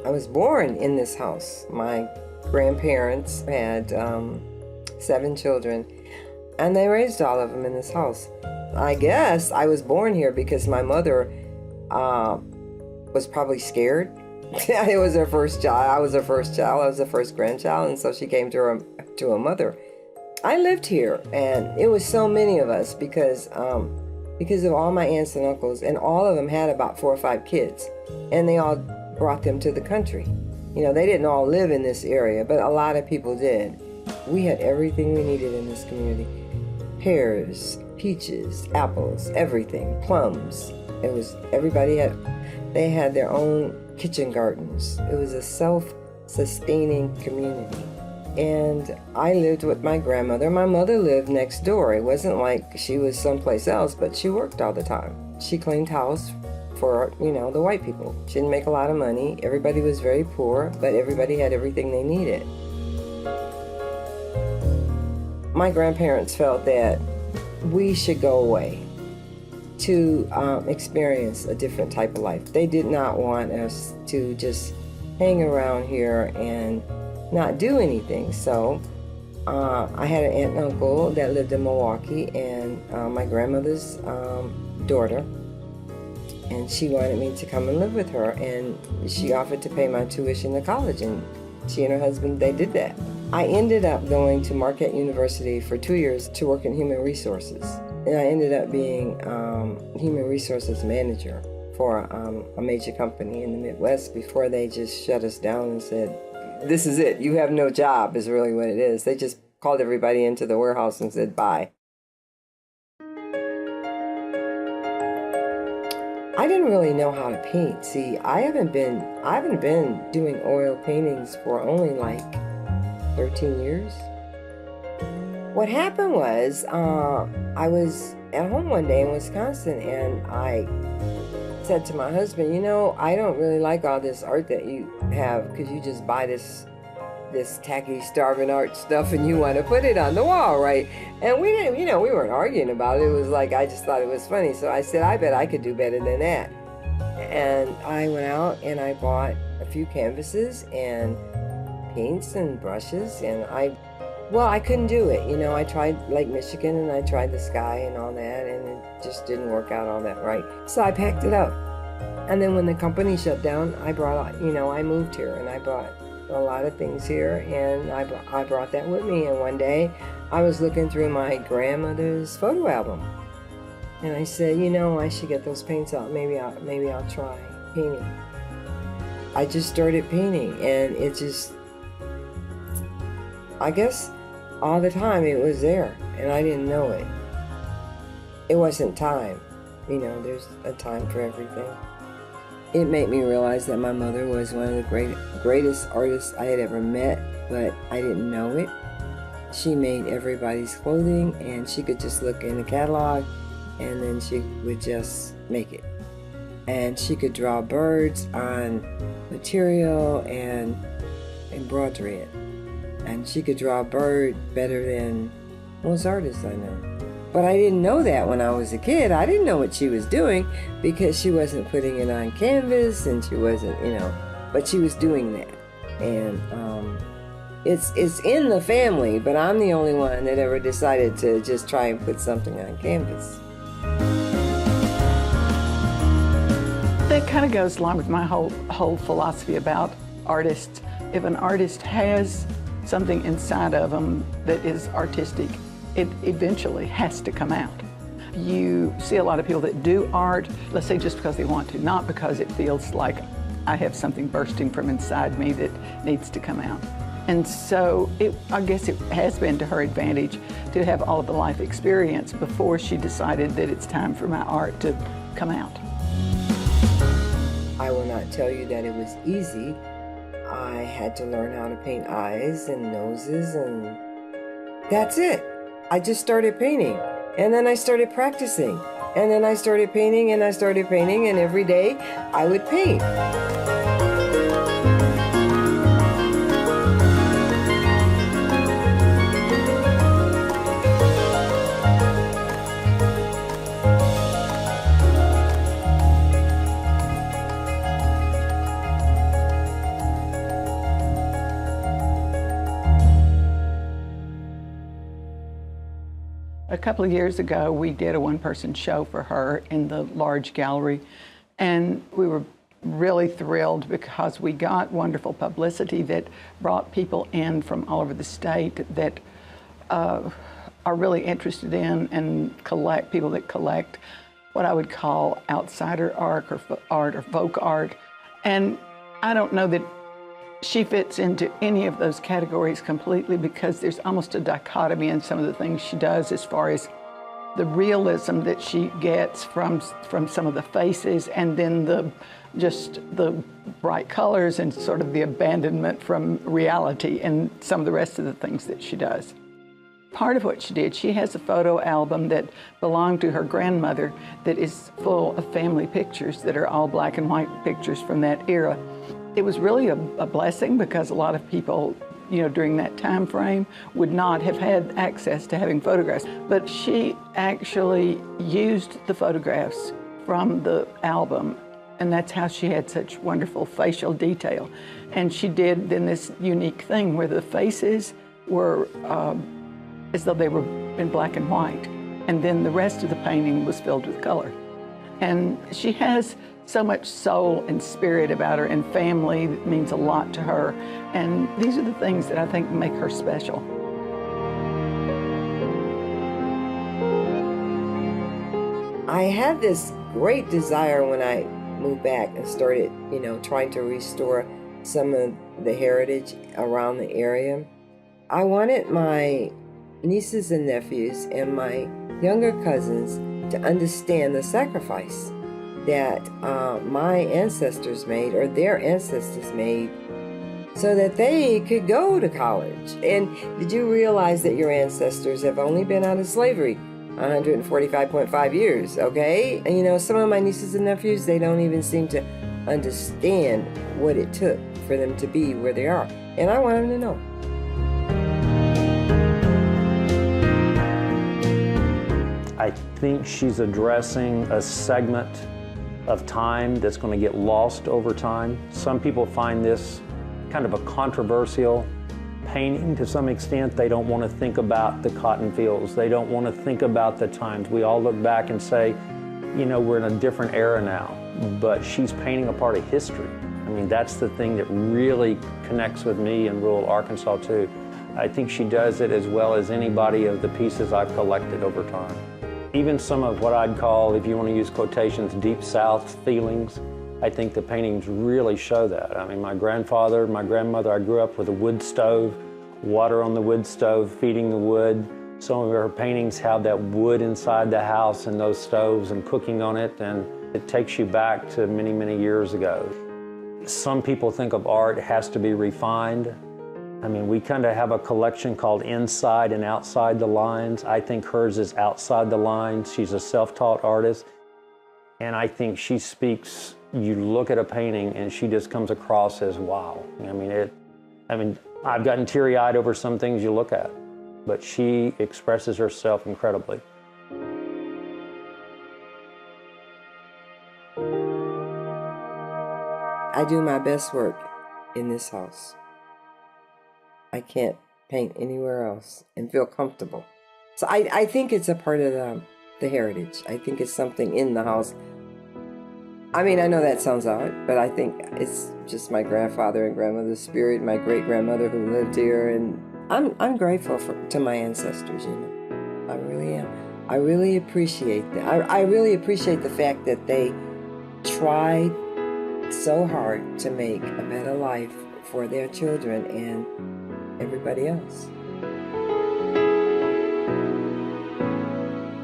I was born in this house. My grandparents had 7 children, and they raised all of them in this house. I guess I was born here because my mother was probably scared. It was her first child. I was her first child. I was the first grandchild, and so she came to her mother. I lived here, and it was so many of us because of all my aunts and uncles, and all of them had about 4 or 5 kids, and they all brought them to the country. You know, they didn't all live in this area, but a lot of people did. We had everything we needed in this community. Pears, peaches, apples, everything, plums. They had their own kitchen gardens. It was a self-sustaining community. And I lived with my grandmother. My mother lived next door. It wasn't like she was someplace else, but she worked all the time. She cleaned house for, the white people. She didn't make a lot of money. Everybody was very poor, but everybody had everything they needed. My grandparents felt that we should go away to experience a different type of life. They did not want us to just hang around here and not do anything. So I had an aunt and uncle that lived in Milwaukee, and my grandmother's daughter, and she wanted me to come and live with her, and she offered to pay my tuition to college, and she and her husband, they did that. I ended up going to Marquette University for 2 years to work in human resources, and I ended up being human resources manager for a major company in the Midwest before they just shut us down and said, this is it, you have no job, is really what it is. They just called everybody into the warehouse and said bye. I didn't really know how to paint. See, I haven't been doing oil paintings for only like 13 years. What happened was, I was at home one day in Wisconsin, and I said to my husband, I don't really like all this art that you have, because you just buy this tacky starving art stuff and you want to put it on the wall, right? And we didn't, we weren't arguing about it. It was like, I just thought it was funny. So I said, I bet I could do better than that. And I went out and I bought a few canvases and paints and brushes, and I couldn't do it. I tried Lake Michigan and I tried the sky and all that, and it just didn't work out all that right. So I packed it up. And then when the company shut down, I moved here, and I brought a lot of things here, and I brought that with me. And one day I was looking through my grandmother's photo album, and I said, I should get those paints out. Maybe I'll try painting. I just started painting, and it just, I guess all the time it was there, and I didn't know it. It wasn't time. There's a time for everything. It made me realize that my mother was one of the greatest artists I had ever met, but I didn't know it. She made everybody's clothing, and she could just look in the catalog, and then she would just make it. And she could draw birds on material and embroidery it. And she could draw a bird better than most artists I know. But I didn't know that when I was a kid. I didn't know what she was doing, because she wasn't putting it on canvas, and she wasn't, but she was doing that. And it's in the family, but I'm the only one that ever decided to just try and put something on canvas. That kind of goes along with my whole philosophy about artists. If an artist has something inside of them that is artistic, it eventually has to come out. You see a lot of people that do art, let's say just because they want to, not because it feels like I have something bursting from inside me that needs to come out. And so I guess it has been to her advantage to have all of the life experience before she decided that it's time for my art to come out. I will not tell you that it was easy. I had to learn how to paint eyes and noses, and that's it. I just started painting, and then I started practicing, and then I started painting, and I started painting, and every day I would paint. A couple of years ago, we did a one-person show for her in the large gallery, and we were really thrilled because we got wonderful publicity that brought people in from all over the state that are really interested in and collect, people that collect what I would call outsider art or folk art. And I don't know that she fits into any of those categories completely because there's almost a dichotomy in some of the things she does as far as the realism that she gets from some of the faces, and then just the bright colors and sort of the abandonment from reality and some of the rest of the things that she does. Part of what she did, she has a photo album that belonged to her grandmother that is full of family pictures that are all black and white pictures from that era. It was really a blessing because a lot of people, during that time frame would not have had access to having photographs. But she actually used the photographs from the album, and that's how she had such wonderful facial detail. And she did then this unique thing where the faces were as though they were in black and white, and then the rest of the painting was filled with color. And she has so much soul and spirit about her, and family that means a lot to her. And these are the things that I think make her special. I had this great desire when I moved back and started, trying to restore some of the heritage around the area. I wanted my nieces and nephews and my younger cousins to understand the sacrifice that my ancestors made, or their ancestors made, so that they could go to college. And did you realize that your ancestors have only been out of slavery 145.5 years, okay? And some of my nieces and nephews, they don't even seem to understand what it took for them to be where they are. And I want them to know. I think she's addressing a segment of time that's going to get lost over time. Some people find this kind of a controversial painting to some extent. They don't want to think about the cotton fields. They don't want to think about the times. We all look back and say, we're in a different era now, but she's painting a part of history. I mean, that's the thing that really connects with me in rural Arkansas too. I think she does it as well as anybody of the pieces I've collected over time. Even some of what I'd call, if you want to use quotations, deep South feelings, I think the paintings really show that. I mean, my grandfather, my grandmother, I grew up with a wood stove, water on the wood stove, feeding the wood. Some of her paintings have that wood inside the house and those stoves and cooking on it, and it takes you back to many, many years ago. Some people think of art has to be refined. I mean, we kind of have a collection called Inside and Outside the Lines. I think hers is outside the lines. She's a self-taught artist. And I think she speaks, you look at a painting and she just comes across as wow. I mean, I've gotten teary-eyed over some things you look at, but she expresses herself incredibly. I do my best work in this house. I can't paint anywhere else and feel comfortable. So I think it's a part of the heritage. I think it's something in the house. I mean, I know that sounds odd, but I think it's just my grandfather and grandmother's spirit, my great-grandmother who lived here, and I'm grateful to my ancestors, I really am. I really appreciate that. I really appreciate the fact that they tried so hard to make a better life for their children and everybody else.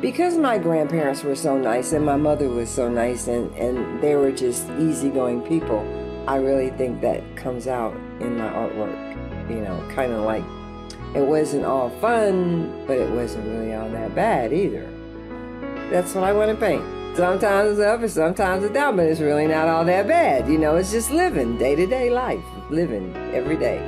Because my grandparents were so nice and my mother was so nice and they were just easygoing people, I really think that comes out in my artwork. Kind of like it wasn't all fun, but it wasn't really all that bad either. That's what I want to paint. Sometimes it's up and sometimes it's down, but it's really not all that bad. It's just living day-to-day life, living every day,